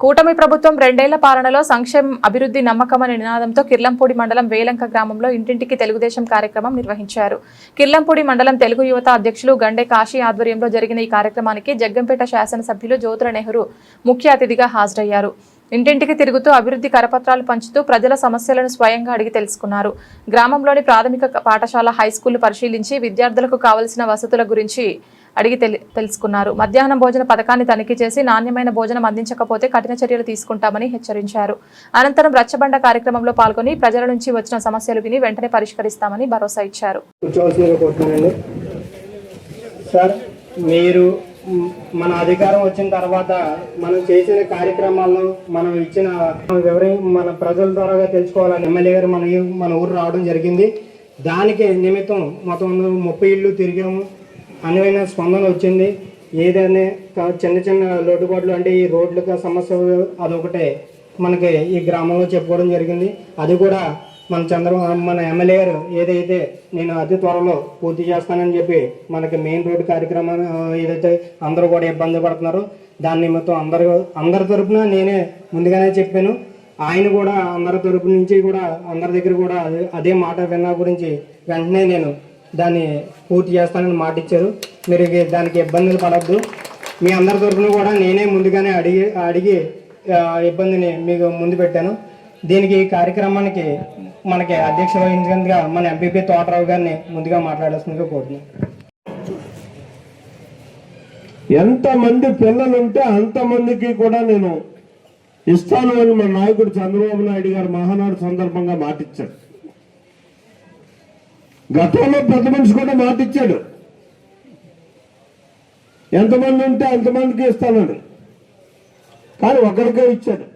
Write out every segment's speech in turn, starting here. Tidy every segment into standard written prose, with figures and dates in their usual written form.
కూటమి ప్రభుత్వం 2 ఏళ్ల పాలనలో సంక్షేమం అభివృద్ధి నమ్మకమనే నినాదంతో కిర్లంపూడి మండలం వేలంక గ్రామంలో ఇంటింటికి తెలుగుదేశం కార్యక్రమం నిర్వహించారు. కిర్లంపూడి మండలం తెలుగు యువత అధ్యక్షులు గండే కాశీ ఆధ్వర్యంలో జరిగిన ఈ కార్యక్రమానికి జగ్గంపేట శాసనసభ్యులు జ్యోతుల నెహ్రూ ముఖ్య అతిథిగా హాజరయ్యారు. ఇంటింటికి తిరుగుతూ అభివృద్ధి కరపత్రాలు పంచుతూ ప్రజల సమస్యలను స్వయంగా అడిగి తెలుసుకున్నారు. గ్రామంలోని ప్రాథమిక పాఠశాల, హైస్కూల్ పరిశీలించి విద్యార్థులకు కావలసిన వసతుల గురించి అడిగి తెలుసుకున్నారు. మధ్యాహ్నం భోజన పథకాన్ని తనిఖీ చేసి నాణ్యమైన భోజనం అందించకపోతే కఠిన చర్యలు తీసుకుంటామని హెచ్చరించారు. అనంతరం రచ్చబండ కార్యక్రమంలో పాల్గొని ప్రజల నుంచి వచ్చిన సమస్యలు విని వెంటనే పరిష్కరిస్తామని భరోసా ఇచ్చారు. మన అధికారం వచ్చిన తర్వాత మనం చేసిన కార్యక్రమాలను మనం ఇచ్చిన మన ప్రజల ద్వారా తెలుసుకోవాలని ఎమ్మెల్యే గారు మన ఊరు రావడం జరిగింది. దానికి నిమిత్తం మొత్తం 30 ఇళ్ళు తిరిగాము. అనువైన స్పందన వచ్చింది. ఏదైనా చిన్న చిన్న లోటుపాట్లు అంటే ఈ రోడ్ల సమస్య అదొకటే మనకి ఈ గ్రామంలో చెప్పుకోవడం జరిగింది. అది కూడా మన ఎమ్మెల్యే గారు ఏదైతే నేను అతి త్వరలో పూర్తి చేస్తానని చెప్పి మనకి మెయిన్ రోడ్డు కార్యక్రమాన్ని ఏదైతే అందరూ కూడా ఇబ్బంది పడుతున్నారో దాని నిమిత్తం అందరి తరపున నేనే ముందుగానే చెప్పాను. ఆయన కూడా అందరి తరపు నుంచి కూడా అందరి దగ్గర కూడా అదే మాట విన్నా గురించి వెంటనే నేను దాన్ని పూర్తి చేస్తానని మాట ఇచ్చారు. మీరు దానికి ఇబ్బందులు పడద్దు. మీ అందరి తరపున కూడా నేనే ముందుగానే అడిగి ఇబ్బందిని మీకు ముందు పెట్టాను. దీనికి ఈ కార్యక్రమానికి మనకి అధ్యక్ష వహించినందుగా మన ఎంపీపీ తోటరావు గారిని ముందుగా మాట్లాడాల్సిందిగా కోరుతున్నాను. ఎంతమంది పిల్లలు ఉంటే అంతమందికి కూడా నేను ఇస్తాను అని మన నాయకుడు చంద్రబాబు నాయుడు గారు మహానాడు సందర్భంగా మాటిచ్చాడు. గతంలో పెద్ద మనిషి కూడా మాటిచ్చాడు, ఎంతమంది ఉంటే అంతమందికి ఇస్తానని. కానీ ఒకరికే ఇచ్చాడు.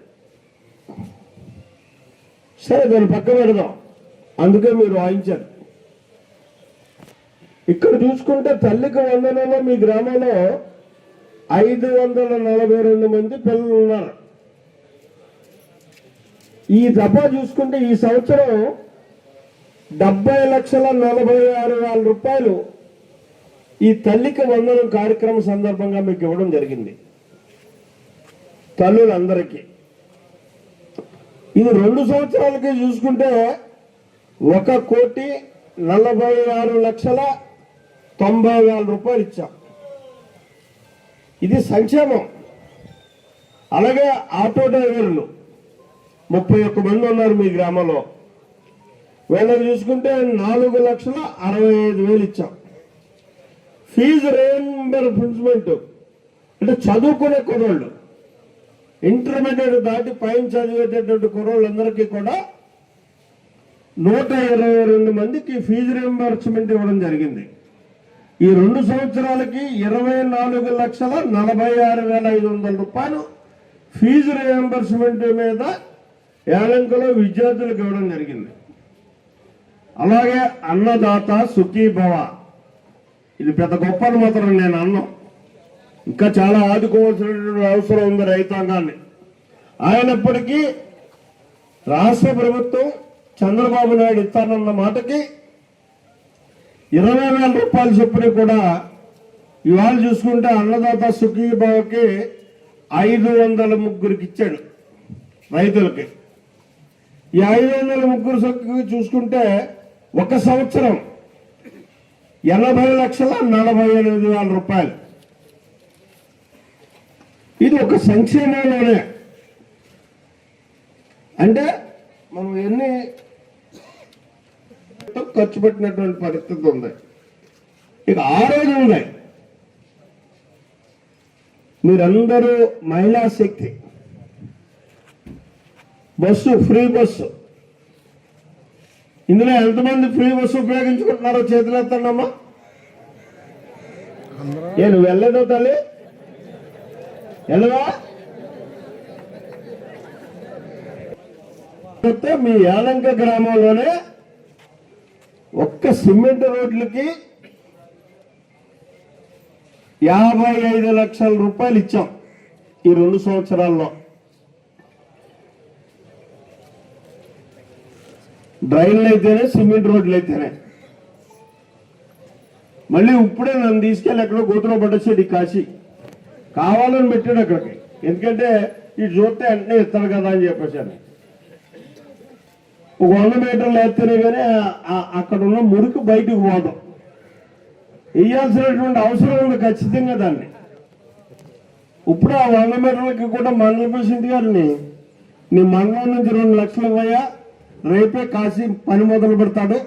సరే, దాన్ని పక్క పెడదాం, అందుకే మీరు వాయించారు. ఇక్కడ చూసుకుంటే తల్లికి వందనంలో మీ గ్రామంలో 542 మంది పిల్లలు ఉన్నారు. ఈ దఫా చూసుకుంటే ఈ సంవత్సరం 70,46,000 రూపాయలు ఈ తల్లికి వందనం కార్యక్రమం సందర్భంగా మీకు ఇవ్వడం జరిగింది తల్లులందరికీ. ఇది 2 సంవత్సరాలకి చూసుకుంటే 1,46,90,000 రూపాయలు ఇచ్చాం. ఇది సంక్షేమం. అలాగే ఆటో డ్రైవర్లు 31 మంది ఉన్నారు మీ గ్రామంలో. వీళ్ళకి చూసుకుంటే 4,65,000 ఇచ్చాం. ఫీజు రీయింబర్స్మెంట్ అంటే చదువుకునే కుర్రోళ్ళు, ఇంటర్మీడియట్ దాటి పైన చదివేటటువంటి కుర్రోళ్ళందరికీ కూడా 122 మందికి ఫీజు రీయింబర్స్మెంట్ ఇవ్వడం జరిగింది. ఈ 2 సంవత్సరాలకి 24,46,500 రూపాయలు ఫీజు రీయింబర్స్మెంట్ మీద ఏలంకలో విద్యార్థులకు ఇవ్వడం జరిగింది. అలాగే అన్నదాత సుఖీభవ, ఇది పెద్ద గొప్పని మాత్రం నేను అన్నాం. ఇంకా చాలా ఆదుకోవాల్సినటువంటి అవసరం ఉంది రైతాంగాన్ని. అయినప్పటికీ రాష్ట్ర ప్రభుత్వం చంద్రబాబు నాయుడు ఇస్తానన్న మాటకి 20,000 రూపాయలు చొప్పున కూడా ఇవాళ చూసుకుంటే అన్నదాత సుఖీభవకి 503 ఇచ్చాడు రైతులకి. ఈ 503 చూసుకుంటే ఒక సంవత్సరం 80,48,000 రూపాయలు. ఇది ఒక సంక్షేమంలోనే. అంటే మనం ఎన్ని ఖర్చు పెట్టినటువంటి పరిస్థితి ఉంది. ఇక ఆ రోజు ఉన్నాయి. మీరందరూ మహిళా శక్తి బస్సు, ఫ్రీ బస్సు, ఇందులో ఎంతమంది ఫ్రీ బస్సు ఉపయోగించుకుంటున్నారో చేతులు ఎత్తండమ్మా. నువ్వు వెళ్ళదు తల్లి, వెళ్ళవా? మీ యాలంక గ్రామంలోనే ఒక్క సిమెంట్ రోడ్లకి 55 లక్షల రూపాయలు ఇచ్చాం ఈ 2 సంవత్సరాల్లో. డ్రైన్లు అయితేనే, సిమెంట్ రోడ్లు అయితేనే. మళ్ళీ ఇప్పుడే నన్ను తీసుకెళ్ళి ఎక్కడో గోతులో పట్టేసాడు ఈ కాశీ, కావాలని పెట్టాడు అక్కడికి. ఎందుకంటే ఇటు చూస్తే వెంటనే ఇస్తారు కదా అని చెప్పేసాను. ఒక 100 మీటర్లు ఎత్తేనే కానీ అక్కడ ఉన్న మురికి బయటకు పోదాం. వేయాల్సినటువంటి అవసరం ఉంది ఖచ్చితంగా దాన్ని. ఇప్పుడు ఆ 100 మీటర్లకి కూడా మండల ప్రెసిడెంట్ గారిని నీ మండలం నుంచి 2 లక్షలు ఇవ్వయా, రేపే కాసి పని మొదలు పెడతాడు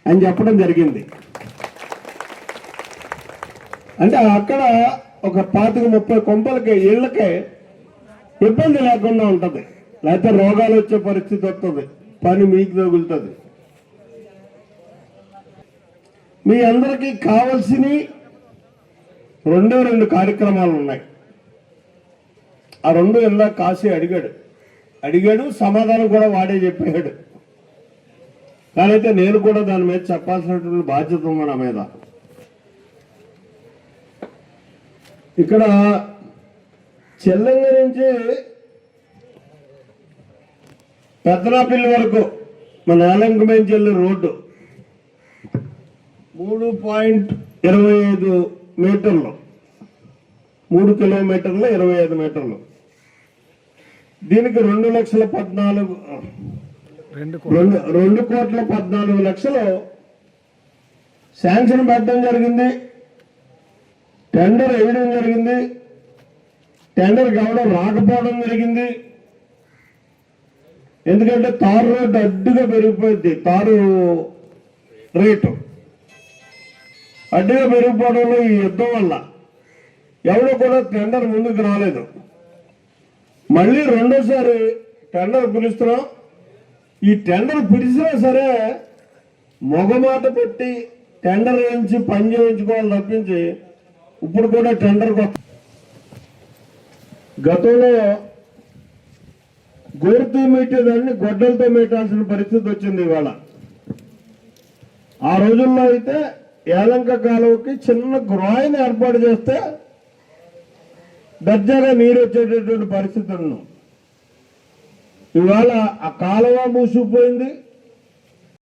అని చెప్పడం జరిగింది. అంటే అక్కడ ఒక 25-30 కొంపలకి ఇళ్ళకే ఇబ్బంది లేకుండా ఉంటుంది, లేకపోతే రోగాలు వచ్చే పరిస్థితి వస్తుంది, పని మీకు తగులుతుంది. మీ అందరికీ కావలసిన 2 కార్యక్రమాలు ఉన్నాయి. ఆ 2 ఇందాక కాసి అడిగాడు, సమాధానం కూడా వాడే చెప్పాడు. కానీ అయితే నేను కూడా దాని మీద చెప్పాల్సినటువంటి బాధ్యత ఉంది నా మీద. ఇక్కడ చెల్లంగ నుంచి పెద్దనాపల్లి వరకు మన ఏలంకమేంచెల్లి రోడ్డు 3.25 మీటర్లు, 3 కిలోమీటర్లు 25 మీటర్లు. దీనికి 2,14,00,000 శాంక్షన్ పెట్టడం జరిగింది. టెండర్ వేయడం జరిగింది. టెండర్ కావడం రాకపోవడం జరిగింది. ఎందుకంటే తారు రేటు అడ్డుగా పెరిగిపోయింది. తారు రేటు అడ్డుగా పెరిగిపోవడంలో ఈ యుద్ధం వల్ల ఎవరు కూడా టెండర్ ముందుకు రాలేదు. మళ్ళీ రెండోసారి టెండర్ పిలుస్తున్నాం. ఈ టెండర్ పిలిచినా సరే మొగమాట పెట్టి టెండర్ వేయించి పని చేయించుకోవాలి తప్పించి ఇప్పుడు కూడా టెండర్ గతంలో గోరుతో మీటేదాన్ని గొడ్డలతో మీటాల్సిన పరిస్థితి వచ్చింది ఇవాళ. ఆ రోజుల్లో అయితే ఏలంక కాలువకి చిన్న గ్రాయిని ఏర్పాటు చేస్తే దర్జాగా నీరు వచ్చేటటువంటి పరిస్థితి ఉన్నాం. ఇవాళ ఆ కాలువ మూసిపోయింది.